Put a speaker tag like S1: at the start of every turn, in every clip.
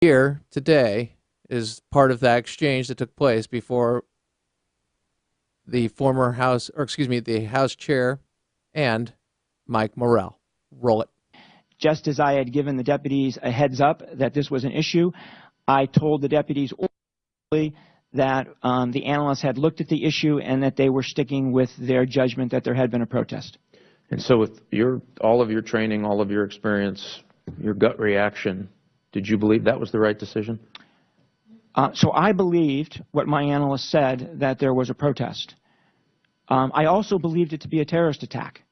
S1: here today is part of that exchange that took place before the former House, or excuse me, the House Chair and Mike Morell. Roll it.
S2: Just as I had given the deputies a heads up that this was an issue, I told the deputies orally that the analysts had looked at the issue and that they were sticking with their judgment that there had been a protest.
S3: And so with all of your training, all of your experience, your gut reaction, did you believe that was the right decision?
S2: So I believed what my analyst said, that there was a protest. I also believed it to be a terrorist attack.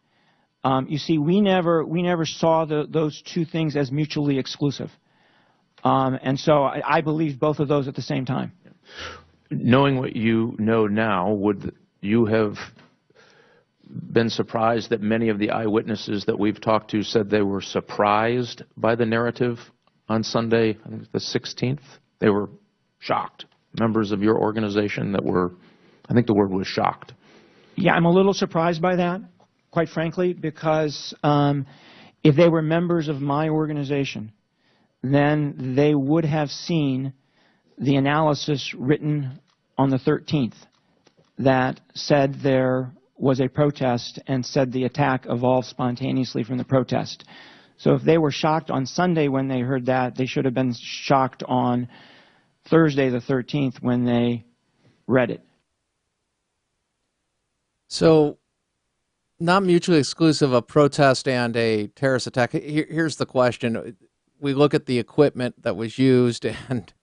S2: You see, we never saw those two things as mutually exclusive. And so I believed both of those at the same time.
S3: Knowing what you know now, would you have been surprised that many of the eyewitnesses that we've talked to said they were surprised by the narrative on Sunday, I think the 16th? They were shocked. Members of your organization that were, I think the word was shocked.
S2: Yeah, I'm a little surprised by that, quite frankly, because if they were members of my organization, then they would have seen the analysis written on the 13th that said there was a protest and said the attack evolved spontaneously from the protest. So if they were shocked on Sunday when they heard that, they should have been shocked on Thursday the 13th when they read it.
S1: So, not mutually exclusive, a protest and a terrorist attack. Here's the question. We look at the equipment that was used and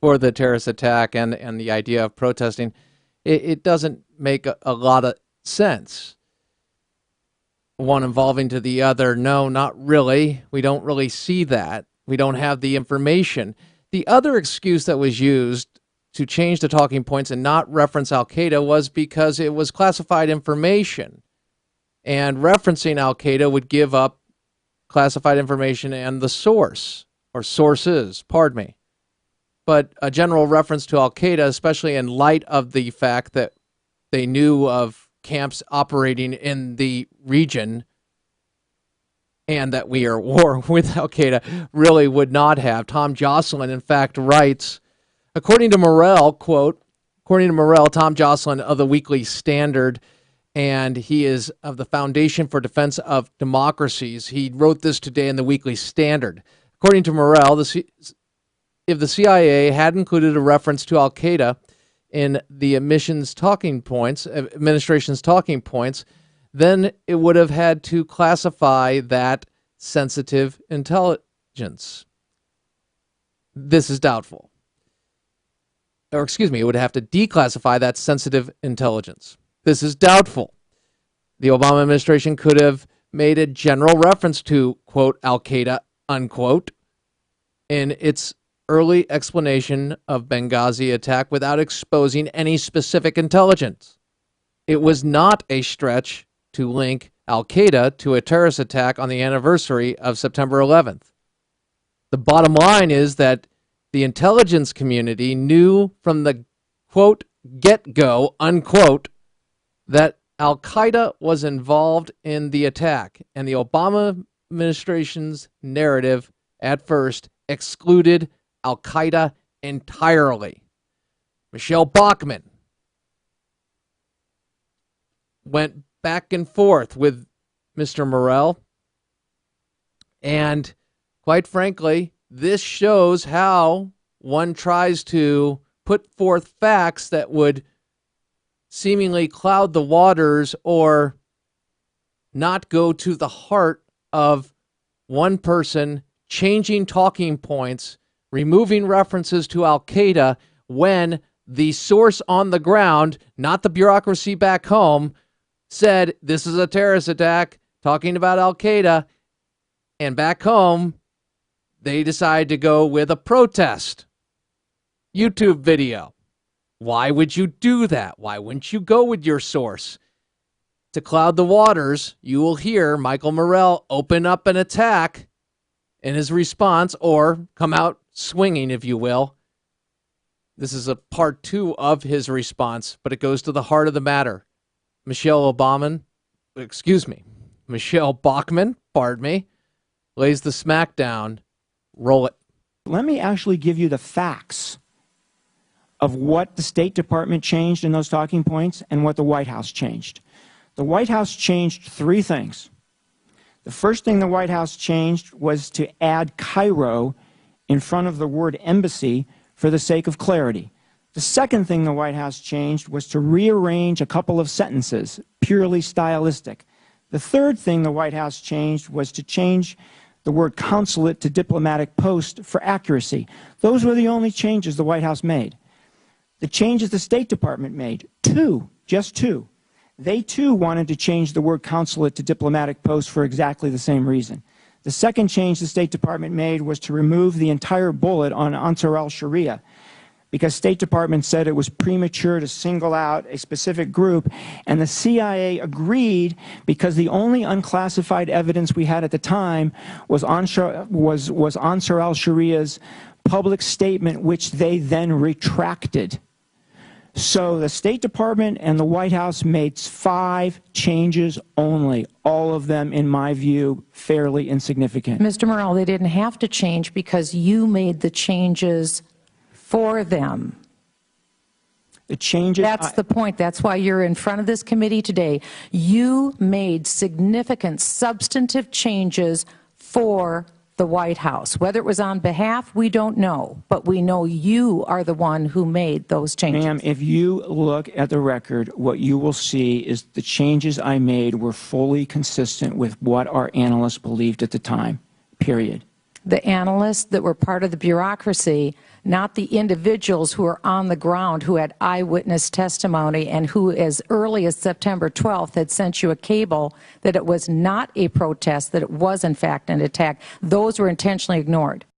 S1: for the terrorist attack and the idea of protesting. It doesn't make a lot of sense. One involving to the other, no, not really. We don't really see that. We don't have the information. The other excuse that was used to change the talking points and not reference Al-Qaeda was because it was classified information. And referencing Al-Qaeda would give up classified information and the source, or sources, pardon me. But a general reference to Al-Qaeda, especially in light of the fact that they knew of camps operating in the region and that we are at war with Al-Qaeda, really would not have. Tom Jocelyn, in fact, writes, according to Morell, quote, according to Morell, Tom Jocelyn of the Weekly Standard, and he is of the Foundation for Defense of Democracies. He wrote this today in the Weekly Standard. According to Morell, if the CIA had included a reference to Al-Qaeda in the administration's talking points, then it would have had to classify that sensitive intelligence. This is doubtful. Or excuse me, it would have to declassify that sensitive intelligence. This is doubtful. The Obama administration could have made a general reference to, quote, Al-Qaeda, unquote, in its early explanation of Benghazi attack without exposing any specific intelligence. It was not a stretch to link Al-Qaeda to a terrorist attack on the anniversary of September 11th. The bottom line is that the intelligence community knew from the, quote, get-go, unquote, that Al-Qaeda was involved in the attack, and the Obama administration's narrative at first excluded Al-Qaeda entirely. Michelle Bachmann went back and forth with Mr. Morell, and quite frankly, this shows how one tries to put forth facts that would seemingly cloud the waters or not go to the heart of one person changing talking points, removing references to Al-Qaeda when the source on the ground, not the bureaucracy back home, said this is a terrorist attack, talking about Al-Qaeda, and back home, they decided to go with a protest YouTube video. Why would you do that? Why wouldn't you go with your source? To cloud the waters, you will hear Michael Morell open up an attack in his response, or come out swinging, if you will. This is a part 2 of his response, but it goes to the heart of the matter. Michelle Bachmann, pardon me, lays the smack down. Roll it.
S2: Let me actually give you the facts of what the State Department changed in those talking points and what the White House changed. The White House changed 3 things. The first thing the White House changed was to add Cairo in front of the word embassy for the sake of clarity. The second thing the White House changed was to rearrange a couple of sentences, purely stylistic. The third thing the White House changed was to change the word consulate to diplomatic post for accuracy. Those were the only changes the White House made. The changes the State Department made, 2, just 2. They too wanted to change the word consulate to diplomatic post for exactly the same reason. The second change the State Department made was to remove the entire bullet on Ansar al-Sharia, because State Department said it was premature to single out a specific group, and the CIA agreed because the only unclassified evidence we had at the time was Ansar al-Sharia's public statement, which they then retracted. So the State Department and the White House made 5 changes only, all of them, in my view, fairly insignificant.
S4: Mr. Morell, they didn't have to change because you made the changes for them.
S2: The changes.
S4: That's the point. That's why you're in front of this committee today. You made significant substantive changes for the White House. Whether it was on behalf, we don't know, but we know you are the one who made those changes.
S2: Ma'am, if you look at the record, what you will see is the changes I made were fully consistent with what our analysts believed at the time, period.
S4: The analysts that were part of the bureaucracy, not the individuals who are on the ground who had eyewitness testimony and who as early as September 12th had sent you a cable that it was not a protest, that it was in fact an attack. Those were intentionally ignored.